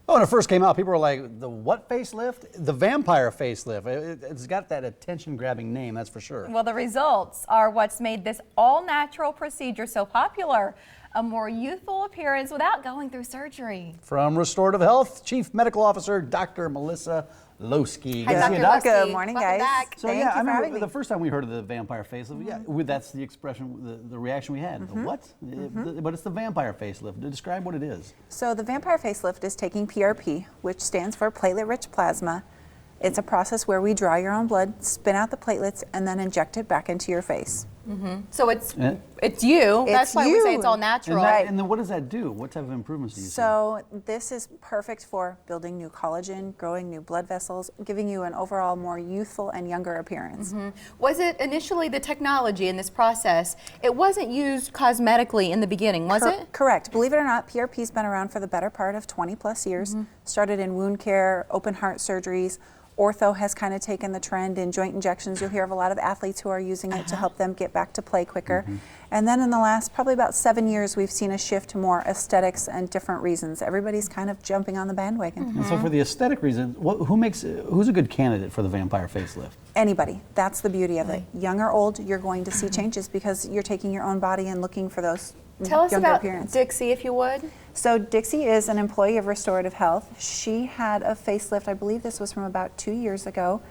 Oh, when it first came out, people were like, the what facelift? The Vampire Facelift. It's got that attention-grabbing name, that's for sure. Well, the results are what's made this all-natural procedure so popular. A more youthful appearance without going through surgery. From Restorative Health, Chief Medical Officer Dr. Melissa Loseke. Hi, Dr. Doc. Loseke. Good morning, Welcome guys. back. So Thank yeah, you I for remember having me. the first time we heard of the Vampire Facelift, that's the expression, the reaction we had. The what? But it's the Vampire Facelift. Describe what it is. So the Vampire Facelift is taking PRP, which stands for platelet-rich plasma. It's a process where we draw your own blood, spin out the platelets, and then inject it back into your face. So it's you. That's It's why we say you. it's all natural. And then what does that do? What type of improvements do you see? So this is perfect for building new collagen, growing new blood vessels, giving you an overall more youthful and younger appearance. Was it initially the technology in this process? It wasn't used cosmetically in the beginning, was it? Correct. Believe it or not, PRP's been around for the better part of 20 plus years. Started in wound care, open heart surgeries. Ortho has kind of taken the trend in joint injections. You'll hear of a lot of athletes who are using it to help them get back to play quicker. And then in the last probably about 7 years, we've seen a shift to more aesthetics and different reasons. Everybody's kind of jumping on the bandwagon. And so for the aesthetic reason, who's a good candidate for the Vampire Facelift? Anybody. That's the beauty of it. Young or old, you're going to see changes because you're taking your own body and looking for those Tell us younger about appearance. Dixie, if you would. So Dixie is an employee of Restorative Health. She had a facelift, I believe this was from about 2 years ago.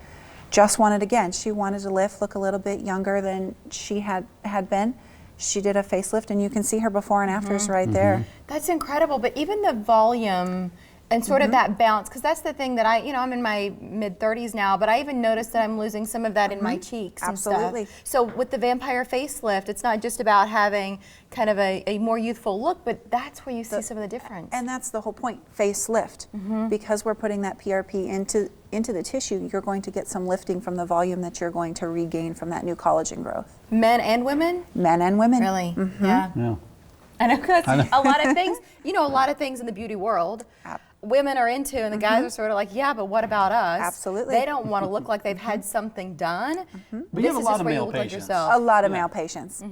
Just wanted, again, she wanted to look a little bit younger than she had been. She did a facelift and you can see her before and afters right there. That's incredible, but even the volume and sort of that bounce, because that's the thing that I'm in my mid-30s now, but I even noticed that I'm losing some of that in my cheeks Absolutely. and stuff. So with the Vampire Facelift, it's not just about having kind of a more youthful look, but that's where you see some of the difference. And that's the whole point, facelift. Because we're putting that PRP into the tissue, you're going to get some lifting from the volume that you're going to regain from that new collagen growth. Men and women? Men and women. Really? Yeah. I know, because a lot of things, a lot of things in the beauty world, women are into, and the guys are sort of like, yeah, but what about us? Absolutely. They don't want to look like they've had something done. But you have a lot of male patients. A lot of male patients.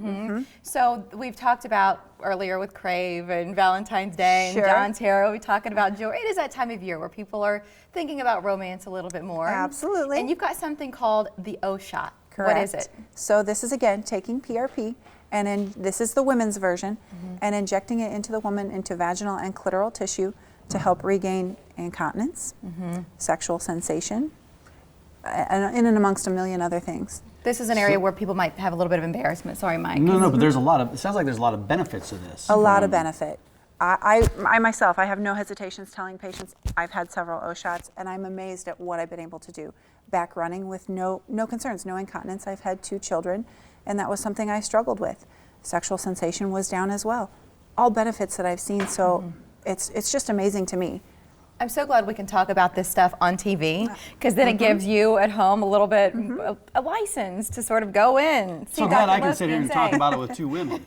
So we've talked about earlier with Crave and Valentine's Day and John Tarot, we're talking about joy. It is that time of year where people are thinking about romance a little bit more. Absolutely. And you've got something called the O shot. Correct. What is it? So this is, again, taking PRP, and then this is the women's version, and injecting it into the woman into vaginal and clitoral tissue to help regain incontinence, sexual sensation, and in and amongst a million other things. This is an area where people might have a little bit of embarrassment. Sorry, Mike. No, but there's it sounds like there's a lot of benefits to this. A lot of benefit. I myself, I have no hesitations telling patients I've had several O shots, and I'm amazed at what I've been able to do. Back running with no concerns, no incontinence. I've had 2 children, and that was something I struggled with. Sexual sensation was down as well. All benefits that I've seen, so it's just amazing to me. I'm so glad we can talk about this stuff on TV, because then it gives you at home a little bit a license to sort of go in. So glad I can sit here and talk about it with 2 women.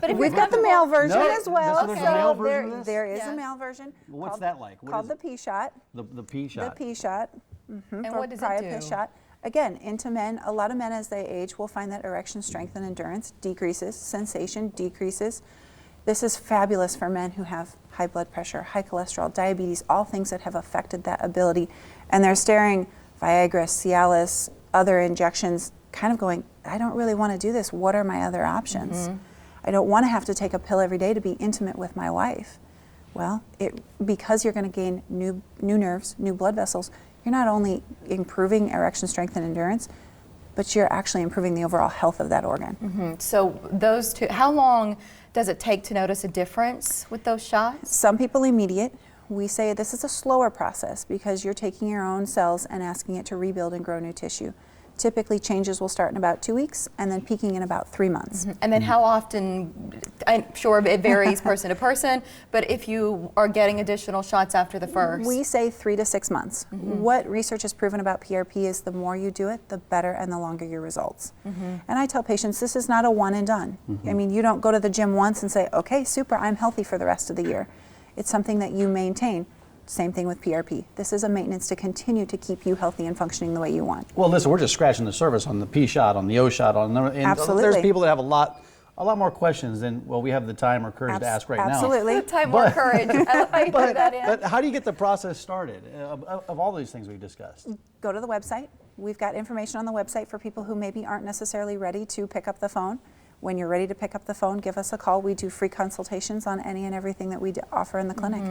But if We've got the male version No, as well. there's a male version of this? There is a male version. What's that like? What Called is the P shot. The P shot. The P shot. And for what does it do? Piss shot. Again, into men, a lot of men as they age will find that erection strength and endurance decreases, sensation decreases. This is fabulous for men who have high blood pressure, high cholesterol, diabetes, all things that have affected that ability. And they're staring Viagra, Cialis, other injections, kind of going, I don't really want to do this. What are my other options? I don't want to have to take a pill every day to be intimate with my wife. Well, because you're going to gain new nerves, new blood vessels, you're not only improving erection strength and endurance, but you're actually improving the overall health of that organ. So those two, how long does it take to notice a difference with those shots? Some people immediate. We say this is a slower process because you're taking your own cells and asking it to rebuild and grow new tissue. Typically changes will start in about 2 weeks and then peaking in about 3 months. And then how often, I'm sure it varies person to person, but if you are getting additional shots after the first? We say 3 to 6 months. What research has proven about PRP is the more you do it, the better and the longer your results. And I tell patients this is not a one and done. I mean, you don't go to the gym once and say, okay, super, I'm healthy for the rest of the year. It's something that you maintain. Same thing with PRP. This is a maintenance to continue to keep you healthy and functioning the way you want. Well, listen, we're just scratching the surface on the P shot, on the O shot, and Absolutely. there's people that have a lot a lot more questions than, well, we have the time or courage to ask right now. Absolutely. Time, more courage. I love how you put that in. But how do you get the process started of all these things we've discussed? Go to the website. We've got information on the website for people who maybe aren't necessarily ready to pick up the phone. When you're ready to pick up the phone, give us a call. We do free consultations on any and everything that we offer in the clinic.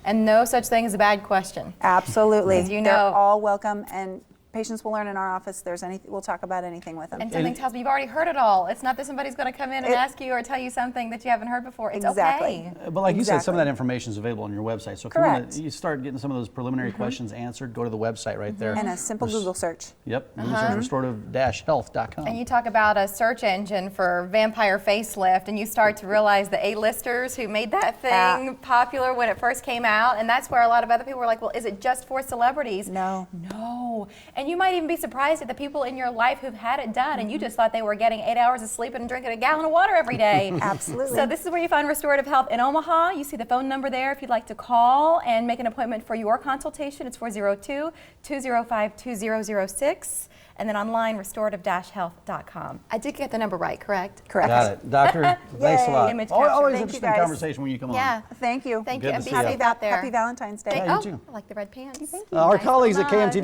And no such thing as a bad question. Absolutely. As you They're know- all welcome, and patients will learn in our office. We'll talk about anything with them. And something tells me you've already heard it all. It's not that somebody's going to come in and ask you or tell you something that you haven't heard before. It's Exactly. okay. But like you said, some of Exactly. that information is available on your website. So if Correct. you start getting some of those preliminary questions answered, go to the website right there. And a simple Google search. Yep, restorative-health.com. And you talk about a search engine for Vampire Facelift, and you start to realize the A-listers who made that thing popular when it first came out, and that's where a lot of other people were like, well, is it just for celebrities? No. No. And you might even be surprised at the people in your life who've had it done, and you just thought they were getting 8 hours of sleep and drinking a gallon of water every day. Absolutely. So this is where you find Restorative Health in Omaha. You see the phone number there if you'd like to call and make an appointment for your consultation. It's 402-205-2006. And then online, restorative-health.com. I did get the number right, correct? Correct. Got it. Doctor, thanks a lot. Image capture. Always Thank you, interesting guys. conversation when you come Yeah. on. Thank you. Thank Good you. to And be see ya. safe out there. Happy Valentine's Day. Thank- Yeah, you oh, too. I like the red pants. Our Nice colleagues at homage. KMTV